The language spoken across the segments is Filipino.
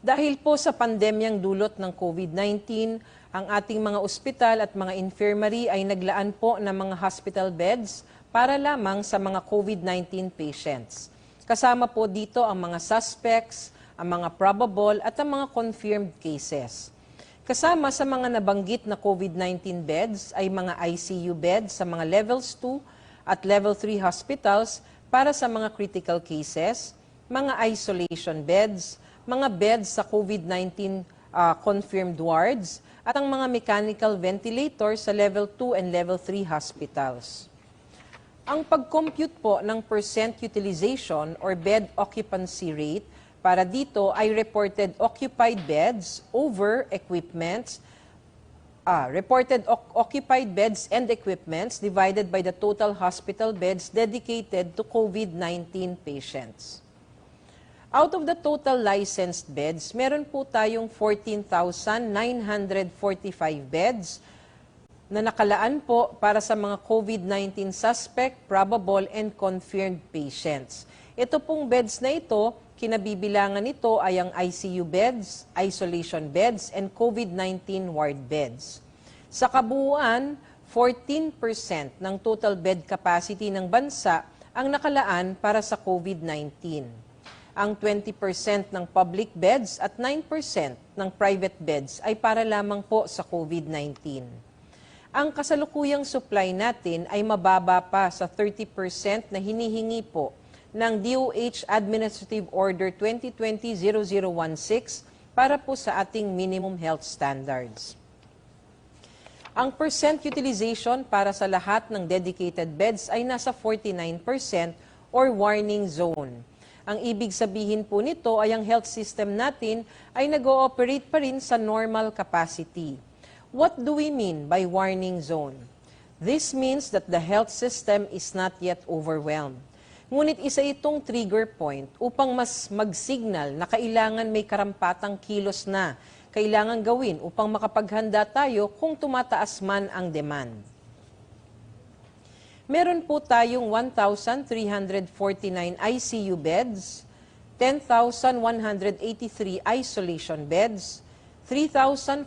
Dahil po sa pandemyang dulot ng COVID-19, ang ating mga ospital at mga infirmary ay naglaan po ng mga hospital beds para lamang sa mga COVID-19 patients. Kasama po dito ang mga suspects, ang mga probable at ang mga confirmed cases. Kasama sa mga nabanggit na COVID-19 beds ay mga ICU beds sa mga levels 2 at level 3 hospitals para sa mga critical cases, mga isolation beds, mga beds sa COVID-19 confirmed wards, at ang mga mechanical ventilators sa level 2 and level 3 hospitals. Ang pag-compute po ng percent utilization or bed occupancy rate para dito ay reported occupied beds over equipments, occupied beds and equipments divided by the total hospital beds dedicated to COVID-19 patients. Out of the total licensed beds, meron po tayong 14,945 beds na nakalaan po para sa mga COVID-19 suspect, probable, and confirmed patients. Ito pong beds na ito, kinabibilangan nito ay ang ICU beds, isolation beds, and COVID-19 ward beds. Sa kabuuan, 14% ng total bed capacity ng bansa ang nakalaan para sa COVID-19. Ang 20% ng public beds at 9% ng private beds ay para lamang po sa COVID-19. Ang kasalukuyang supply natin ay mababa pa sa 30% na hinihingi po ng DOH Administrative Order 2020-0016 para po sa ating minimum health standards. Ang percent utilization para sa lahat ng dedicated beds ay nasa 49% or warning zone. Ang ibig sabihin po nito ay ang health system natin ay nag-ooperate pa rin sa normal capacity. What do we mean by warning zone? This means that the health system is not yet overwhelmed. Ngunit isa itong trigger point upang mas mag-signal na kailangan may karampatang kilos na kailangan gawin upang makapaghanda tayo kung tumataas man ang demand. Meron po tayong 1,349 ICU beds, 10,183 isolation beds, 3,413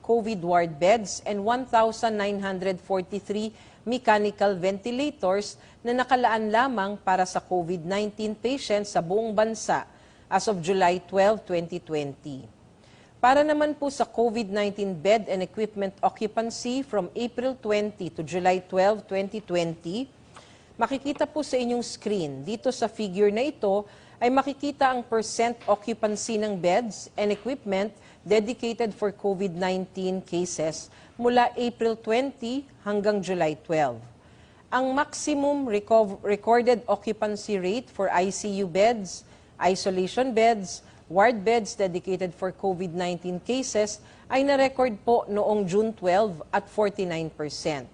COVID ward beds, and 1,943 mechanical ventilators na nakalaan lamang para sa COVID-19 patients sa buong bansa as of July 12, 2020. Para naman po sa COVID-19 bed and equipment occupancy from April 20 to July 12, 2020, makikita po sa inyong screen, dito sa figure na ito, ay makikita ang percent occupancy ng beds and equipment dedicated for COVID-19 cases mula April 20 hanggang July 12. Ang maximum recorded occupancy rate for ICU beds, isolation beds, ward beds dedicated for COVID-19 cases ay na-record po noong June 12 at 49%,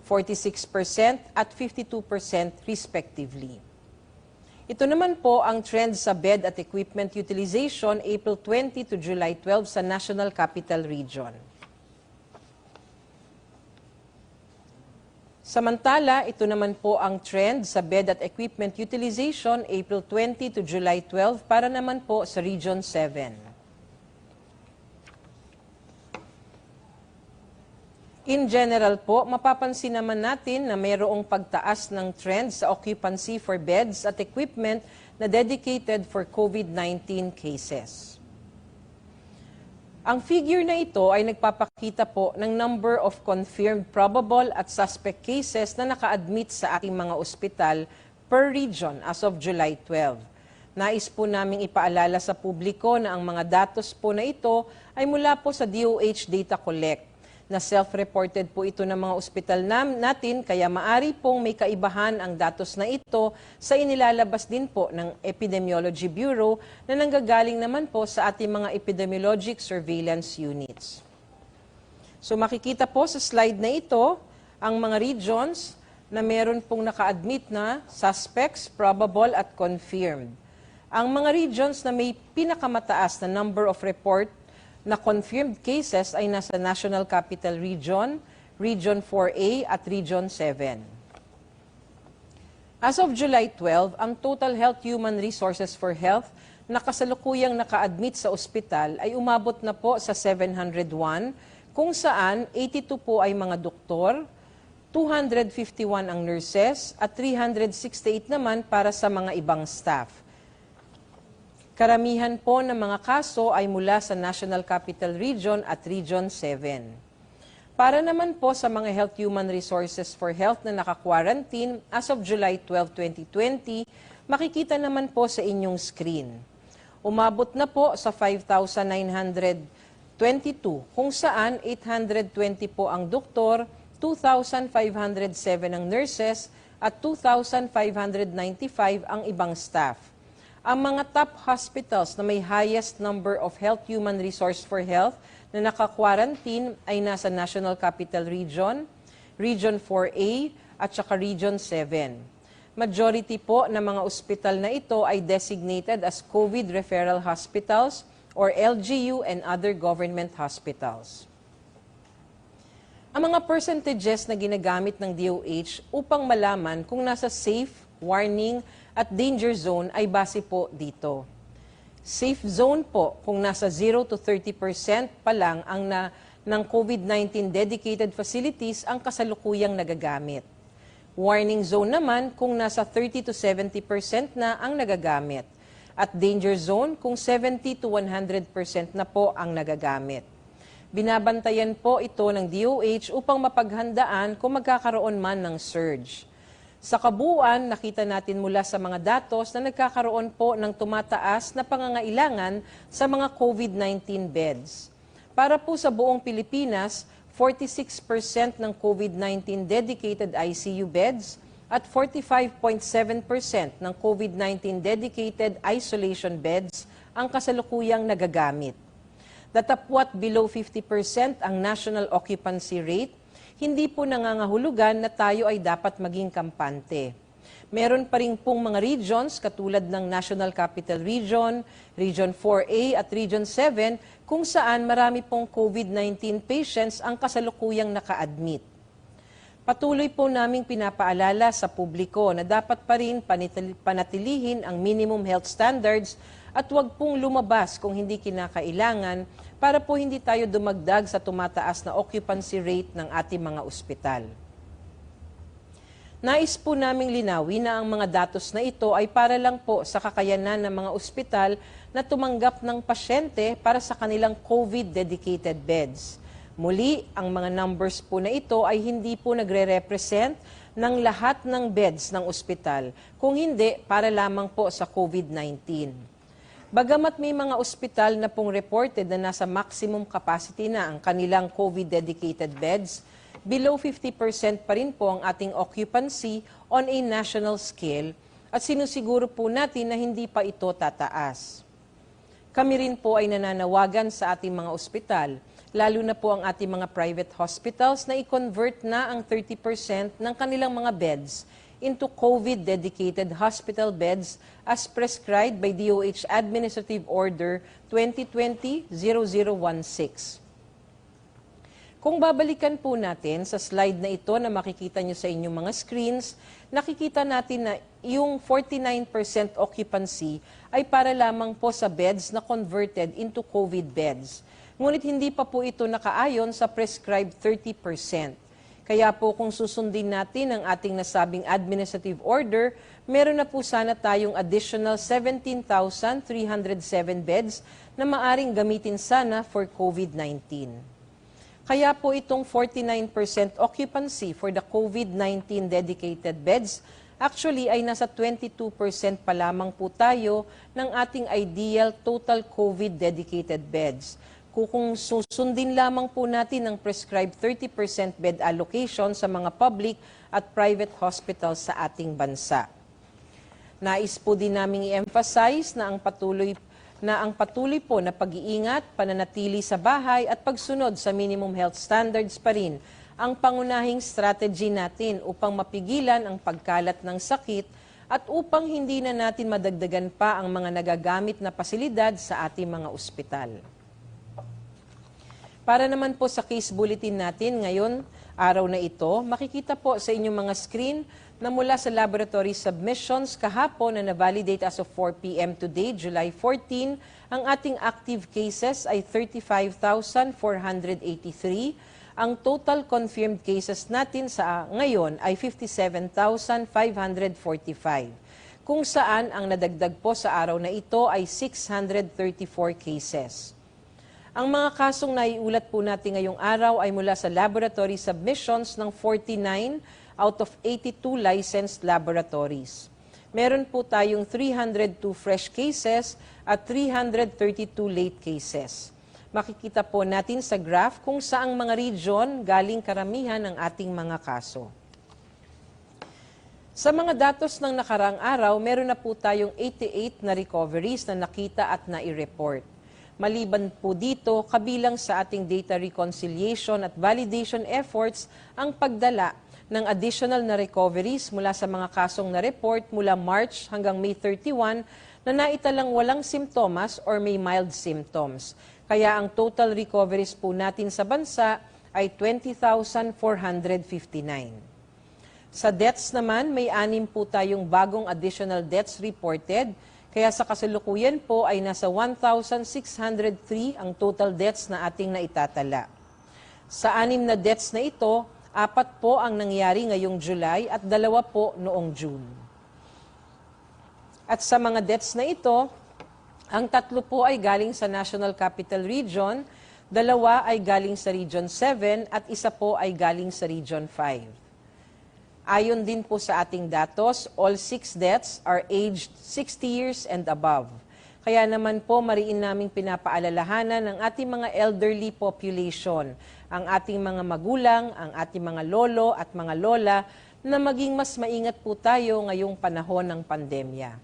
46% at 52% respectively. Ito naman po ang trend sa bed at equipment utilization April 20 to July 12 sa National Capital Region. Samantala, ito naman po ang trend sa bed at equipment utilization April 20 to July 12 para naman po sa Region 7. In general po, mapapansin naman natin na mayroong pagtaas ng trend sa occupancy for beds at equipment na dedicated for COVID-19 cases. Ang figure na ito ay nagpapakita po ng number of confirmed probable at suspect cases na naka-admit sa ating mga ospital per region as of July 12. Nais po naming ipaalala sa publiko na ang mga datos po na ito ay mula po sa DOH Data Collect, na self-reported po ito ng mga ospital natin, kaya maari pong may kaibahan ang datos na ito sa inilalabas din po ng Epidemiology Bureau na nanggagaling naman po sa ating mga epidemiologic surveillance units. So makikita po sa slide na ito ang mga regions na meron pong naka-admit na suspects, probable at confirmed. Ang mga regions na may pinakamataas na number of report na confirmed cases ay nasa National Capital Region, Region 4A at Region 7. As of July 12, ang total health human resources for health na kasalukuyang naka-admit sa ospital ay umabot na po sa 701, kung saan 82 po ay mga doktor, 251 ang nurses at 368 naman para sa mga ibang staff. Karamihan po ng mga kaso ay mula sa National Capital Region at Region 7. Para naman po sa mga Health Human Resources for Health na naka-quarantine as of July 12, 2020, makikita naman po sa inyong screen. Umabot na po sa 5,922 kung saan 820 po ang doktor, 2,507 ang nurses at 2,595 ang ibang staff. Ang mga top hospitals na may highest number of Health Human Resource for Health na naka-quarantine ay nasa National Capital Region, Region 4A at saka Region 7. Majority po ng mga ospital na ito ay designated as COVID Referral Hospitals or LGU and other government hospitals. Ang mga percentages na ginagamit ng DOH upang malaman kung nasa safe, warning at danger zone ay base po dito. Safe zone po kung nasa 0 to 30% pa lang ng COVID-19 dedicated facilities ang kasalukuyang nagagamit. Warning zone naman kung nasa 30 to 70% na ang nagagamit. At danger zone kung 70 to 100% na po ang nagagamit. Binabantayan po ito ng DOH upang mapaghandaan kung magkakaroon man ng surge. Sa kabuuan, nakita natin mula sa mga datos na nagkakaroon po ng tumataas na pangangailangan sa mga COVID-19 beds. Para po sa buong Pilipinas, 46% ng COVID-19 dedicated ICU beds at 45.7% ng COVID-19 dedicated isolation beds ang kasalukuyang nagagamit. Datapwat below 50% ang national occupancy rate, hindi po nangangahulugan na tayo ay dapat maging kampante. Meron pa rin pong mga regions katulad ng National Capital Region, Region 4A at Region 7 kung saan marami pong COVID-19 patients ang kasalukuyang naka-admit. Patuloy po naming pinapaalala sa publiko na dapat pa rin panatilihin ang minimum health standards at huwag pong lumabas kung hindi kinakailangan para po hindi tayo dumagdag sa tumataas na occupancy rate ng ating mga ospital. Nais po naming linawin na ang mga datos na ito ay para lang po sa kakayanan ng mga ospital na tumanggap ng pasyente para sa kanilang COVID-dedicated beds. Muli, ang mga numbers po na ito ay hindi po nagre-represent ng lahat ng beds ng ospital, kung hindi para lamang po sa COVID-19. Bagamat may mga ospital na pong reported na nasa maximum capacity na ang kanilang COVID-dedicated beds, below 50% pa rin po ang ating occupancy on a national scale at sinusiguro po natin na hindi pa ito tataas. Kami rin po ay nananawagan sa ating mga ospital, lalo na po ang ating mga private hospitals na i-convert na ang 30% ng kanilang mga beds into COVID-dedicated hospital beds as prescribed by DOH Administrative Order 2020-0016. Kung babalikan po natin sa slide na ito na makikita nyo sa inyong mga screens, nakikita natin na yung 49% occupancy ay para lamang po sa beds na converted into COVID beds. Ngunit hindi pa po ito nakaayon sa prescribed 30%. Kaya po kung susundin natin ang ating nasabing administrative order, meron na po sana tayong additional 17,307 beds na maaring gamitin sana for COVID-19. Kaya po itong 49% occupancy for the COVID-19 dedicated beds, actually ay nasa 22% pa lamang po tayo ng ating ideal total COVID dedicated beds. Kung susundin lamang po natin ang prescribed 30% bed allocation sa mga public at private hospitals sa ating bansa. Nais po din naming i-emphasize na ang patuloy po na pag-iingat, pananatili sa bahay at pagsunod sa minimum health standards pa rin ang pangunahing strategy natin upang mapigilan ang pagkalat ng sakit at upang hindi na natin madagdagan pa ang mga nagagamit na pasilidad sa ating mga ospital. Para naman po sa case bulletin natin ngayon, Araw na ito, makikita po sa inyong mga screen na mula sa laboratory submissions kahapon na na-validate as of 4 p.m. today, July 14, ang ating active cases ay 35,483. Ang total confirmed cases natin sa ngayon ay 57,545. Kung saan ang nadagdag po sa araw na ito ay 634 cases. Ang mga kasong naiulat po natin ngayong araw ay mula sa laboratory submissions ng 49 out of 82 licensed laboratories. Meron po tayong 302 fresh cases at 332 late cases. Makikita po natin sa graph kung saang mga region galing karamihan ng ating mga kaso. Sa mga datos ng nakaraang araw, meron na po tayong 88 na recoveries na nakita at nai-report. Maliban po dito, kabilang sa ating data reconciliation at validation efforts ang pagdala ng additional na recoveries mula sa mga kasong na-report mula March hanggang May 31 na naitalang walang simptomas or may mild symptoms. Kaya ang total recoveries po natin sa bansa ay 20,459. Sa deaths naman, may 6 po tayong bagong additional deaths reported. Kaya sa kasalukuyan po ay nasa 1,603 ang total deaths na ating naitatala. Sa 6 na deaths na ito, 4 po ang nangyari ngayong July at 2 po noong June. At sa mga deaths na ito, ang 3 po ay galing sa National Capital Region, 2 ay galing sa Region 7 at 1 po ay galing sa Region 5. Ayon din po sa ating datos, all 6 deaths are aged 60 years and above. Kaya naman po mariin naming pinapaalalahanan ng ating mga elderly population, ang ating mga magulang, ang ating mga lolo at mga lola na maging mas maingat po tayo ngayong panahon ng pandemya.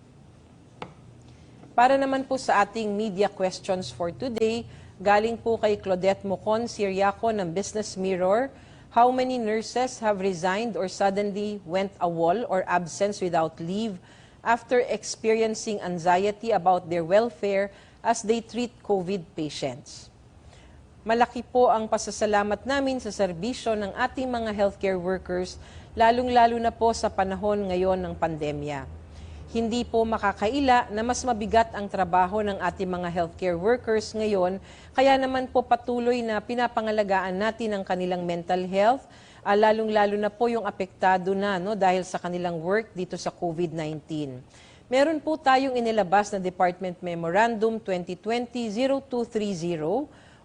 Para naman po sa ating media questions for today, galing po kay Claudette Mocon Siriaco ng Business Mirror. How many nurses have resigned or suddenly went AWOL or absence without leave after experiencing anxiety about their welfare as they treat COVID patients? Malaki po ang pasasalamat namin sa serbisyo ng ating mga healthcare workers, lalong-lalo na po sa panahon ngayon ng pandemya. Hindi po makakaila na mas mabigat ang trabaho ng ating mga healthcare workers ngayon, kaya naman po patuloy na pinapangalagaan natin ang kanilang mental health, lalong-lalo na po yung apektado na dahil sa kanilang work dito sa COVID-19. Meron po tayong inilabas na Department Memorandum 2020-0230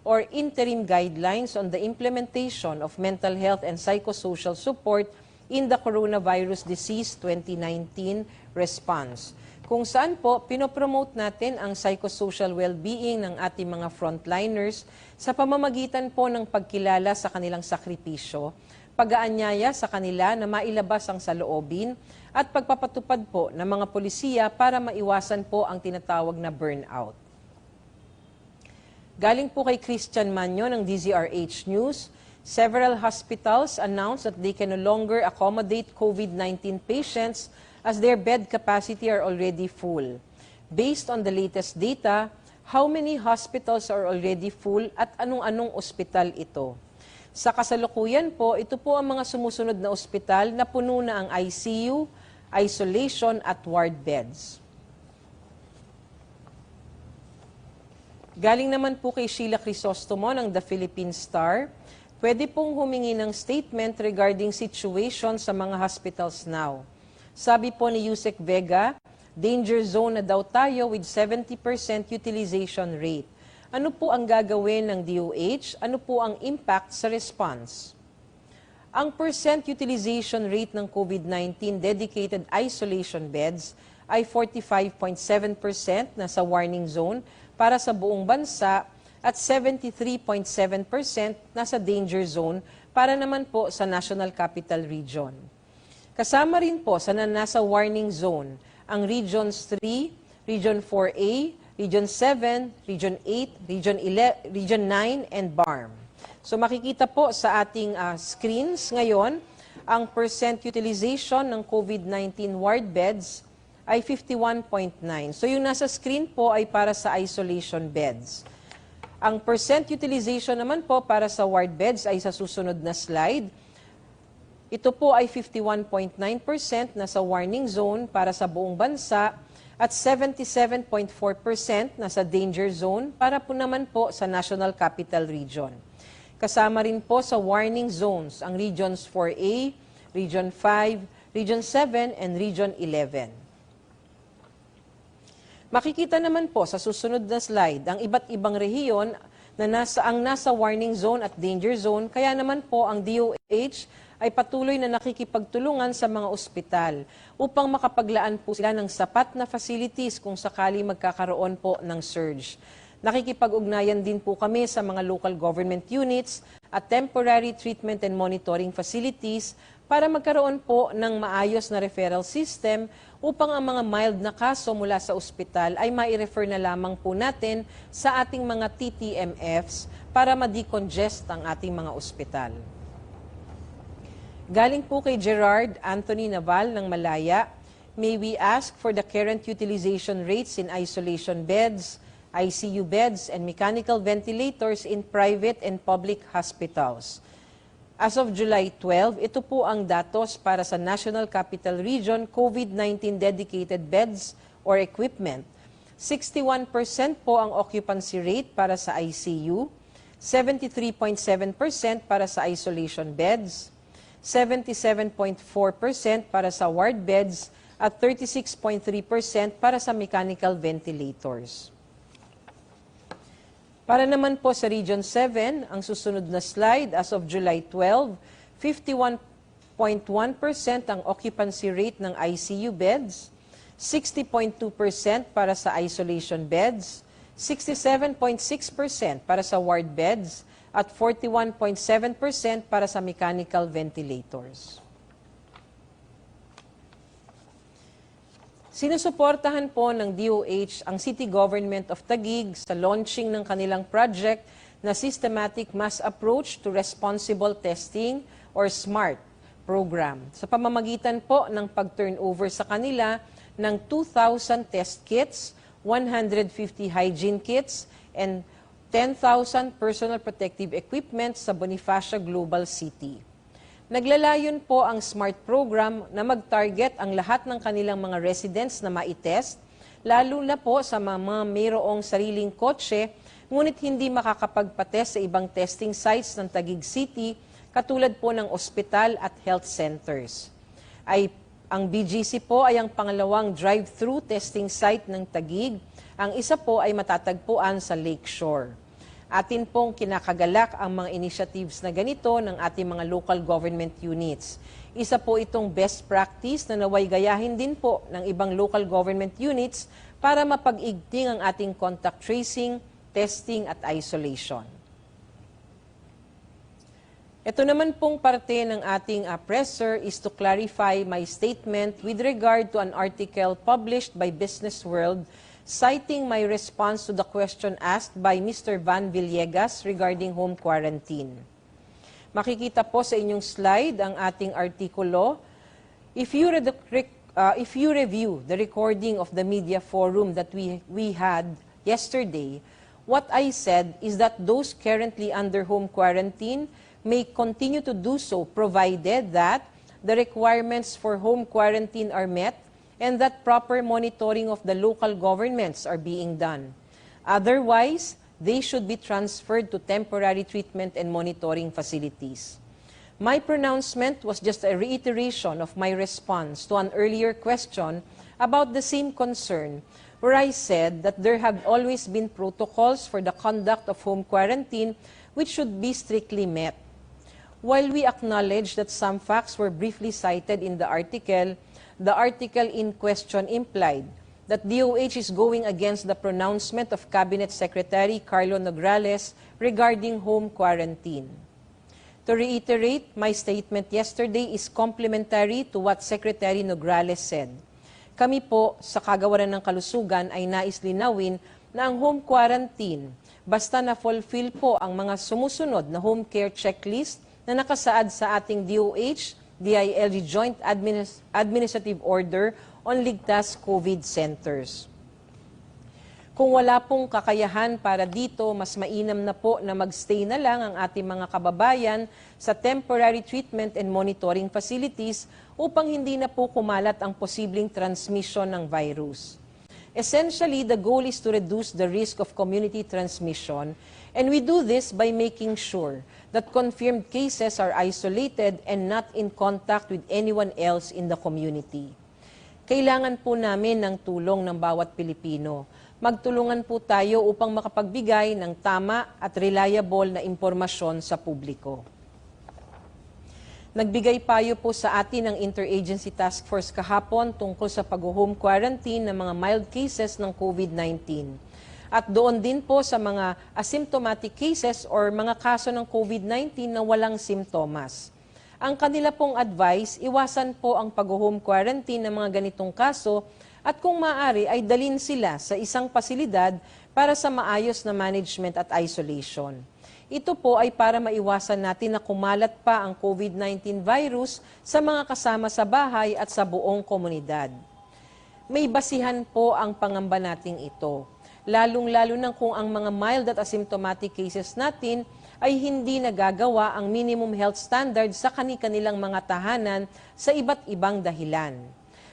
or Interim Guidelines on the Implementation of Mental Health and Psychosocial Support in the Coronavirus Disease 2019 Response, kung saan po pinopromote natin ang psychosocial well-being ng ating mga frontliners sa pamamagitan po ng pagkilala sa kanilang sakripisyo, pag-aanyaya sa kanila na mailabas ang saloobin at pagpapatupad po ng mga polisiya para maiwasan po ang tinatawag na burnout. Galing po kay Christian Manyo ng DZRH News, several hospitals announced that they can no longer accommodate COVID-19 patients as their bed capacity are already full. Based on the latest data, how many hospitals are already full at anong-anong ospital ito? Sa kasalukuyan po, ito po ang mga sumusunod na ospital na puno na ang ICU, isolation at ward beds. Galing naman po kay Sheila Crisostomo ng The Philippine Star, pwede pong humingi ng statement regarding situation sa mga hospitals now. Sabi po ni Yusek Vega, danger zone na daw tayo with 70% utilization rate. Ano po ang gagawin ng DOH? Ano po ang impact sa response? Ang percent utilization rate ng COVID-19 dedicated isolation beds ay 45.7% na sa warning zone para sa buong bansa at 73.7% nasa danger zone para naman po sa National Capital Region. Kasama rin po sa nasa warning zone ang Regions 3, Region 4A, Region 7, Region 8, Region 9, and BARM. So makikita po sa ating screens ngayon, ang percent utilization ng COVID-19 ward beds ay 51.9. So yung nasa screen po ay para sa isolation beds. Ang percent utilization naman po para sa ward beds ay sa susunod na slide. Ito po ay 51.9% na sa warning zone para sa buong bansa at 77.4% na sa danger zone para po naman po sa National Capital Region. Kasama rin po sa warning zones ang Regions 4A, Region 5, Region 7, and Region 11. Makikita naman po sa susunod na slide ang iba't ibang rehiyon na nasa warning zone at danger zone, kaya naman po ang DOH ay patuloy na nakikipagtulungan sa mga ospital upang makapaglaan po sila ng sapat na facilities kung sakali magkakaroon po ng surge. Nakikipag-ugnayan din po kami sa mga local government units at temporary treatment and monitoring facilities para magkaroon po ng maayos na referral system upang ang mga mild na kaso mula sa ospital ay mai-refer na lamang po natin sa ating mga TTMFs para ma-decongest ang ating mga ospital. Galing po kay Gerard Anthony Naval ng Malaya, may we ask for the current utilization rates in isolation beds, ICU beds, and mechanical ventilators in private and public hospitals. As of July 12, ito po ang datos para sa National Capital Region COVID-19 dedicated beds or equipment. 61% po ang occupancy rate para sa ICU, 73.7% para sa isolation beds, 77.4% para sa ward beds at 36.3% para sa mechanical ventilators. Para naman po sa Region 7, ang susunod na slide, as of July 12, 51.1% ang occupancy rate ng ICU beds, 60.2% para sa isolation beds, 67.6% para sa ward beds, at 41.7% para sa mechanical ventilators. Sinusuportahan po ng DOH ang City Government of Taguig sa launching ng kanilang project na Systematic Mass Approach to Responsible Testing or SMART program sa pamamagitan po ng pag-turnover sa kanila ng 2,000 test kits, 150 hygiene kits, and 10,000 personal protective equipment sa Bonifacio Global City. Naglalayon po ang SMART program na mag-target ang lahat ng kanilang mga residents na maitest, lalo na po sa mga mayroong sariling kotse, ngunit hindi makakapagpatest sa ibang testing sites ng Taguig City, katulad po ng ospital at health centers. Ang BGC po ay ang pangalawang drive-thru testing site ng Taguig. Ang isa po ay matatagpuan sa Lakeshore. Atin pong kinakagalak ang mga initiatives na ganito ng ating mga local government units. Isa po itong best practice na naway gayahin din po ng ibang local government units para mapag-igting ang ating contact tracing, testing at isolation. Ito naman pong parte ng ating presser is to clarify my statement with regard to an article published by Business World citing my response to the question asked by Mr. Van Villegas regarding home quarantine. Makikita po sa inyong slide ang ating artikulo. If you review the recording of the media forum that we had yesterday, what I said is that those currently under home quarantine may continue to do so provided that the requirements for home quarantine are met and that proper monitoring of the local governments are being done. Otherwise, they should be transferred to temporary treatment and monitoring facilities. My pronouncement was just a reiteration of my response to an earlier question about the same concern, where I said that there have always been protocols for the conduct of home quarantine which should be strictly met. While we acknowledge that some facts were briefly cited in the article in question implied that DOH is going against the pronouncement of Cabinet Secretary Carlo Nograles regarding home quarantine. To reiterate, my statement yesterday is complementary to what Secretary Nograles said. Kami po, sa Kagawaran ng Kalusugan, ay nais linawin na ang home quarantine, basta na-fulfill po ang mga sumusunod na home care checklist na nakasaad sa ating DOH, DILG Joint Administrative Order on Ligtas COVID Centers. Kung wala pong kakayahan para dito, mas mainam na po na magstay na lang ang ating mga kababayan sa temporary treatment and monitoring facilities upang hindi na po kumalat ang posibleng transmission ng virus. Essentially, the goal is to reduce the risk of community transmission, and we do this by making sure that confirmed cases are isolated and not in contact with anyone else in the community. Kailangan po namin ng tulong ng bawat Pilipino. Magtulungan po tayo upang makapagbigay ng tama at reliable na impormasyon sa publiko. Nagbigay payo po sa atin ang Interagency Task Force kahapon tungkol sa pag-home quarantine ng mga mild cases ng COVID-19. At doon din po sa mga asymptomatic cases or mga kaso ng COVID-19 na walang simptomas. Ang kanila pong advice, iwasan po ang pag-home quarantine ng mga ganitong kaso at kung maaari ay dalhin sila sa isang pasilidad para sa maayos na management at isolation. Ito po ay para maiwasan natin na kumalat pa ang COVID-19 virus sa mga kasama sa bahay at sa buong komunidad. May basihan po ang pangamba nating ito, lalong-lalo na kung ang mga mild at asymptomatic cases natin ay hindi nagagawa ang minimum health standards sa kani-kanilang mga tahanan sa iba't ibang dahilan.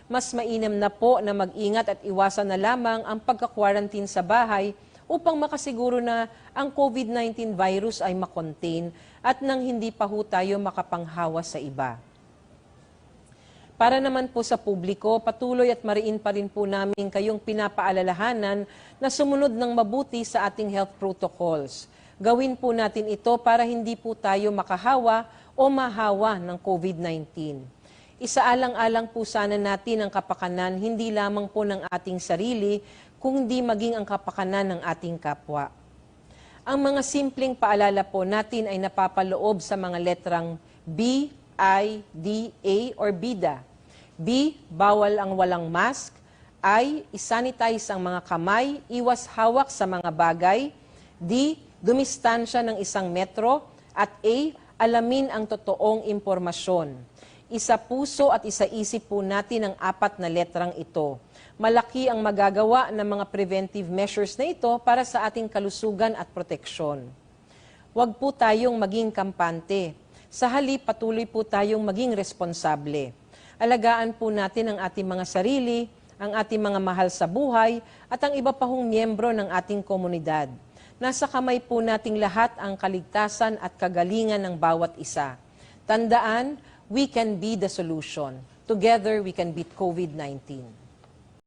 Mas mainam na po na mag-ingat at iwasan na lamang ang pagka-quarantine sa bahay upang makasiguro na ang COVID-19 virus ay makontain at nang hindi pa ho tayo makapanghawa sa iba. Para naman po sa publiko, patuloy at mariin pa rin po namin kayong pinapaalalahanan na sumunod ng mabuti sa ating health protocols. Gawin po natin ito para hindi po tayo makahawa o mahawa ng COVID-19. Isaalang-alang po sana natin ang kapakanan hindi lamang po ng ating sarili, kundi maging ang kapakanan ng ating kapwa. Ang mga simpleng paalala po natin ay napapaloob sa mga letrang B, I, D, A or BIDA. B, bawal ang walang mask. I, isanitize ang mga kamay, iwas hawak sa mga bagay. D, dumistansya ng 1 metro. At A, alamin ang totoong impormasyon. Isa puso at isa isip po natin ang 4 na letrang ito. Malaki ang magagawa ng mga preventive measures na ito para sa ating kalusugan at proteksyon. Huwag po tayong maging kampante. Sa halip, patuloy po tayong maging responsable. Alagaan po natin ang ating mga sarili, ang ating mga mahal sa buhay, at ang iba pa hong miyembro ng ating komunidad. Nasa kamay po nating lahat ang kaligtasan at kagalingan ng bawat isa. Tandaan, we can be the solution. Together, we can beat COVID-19.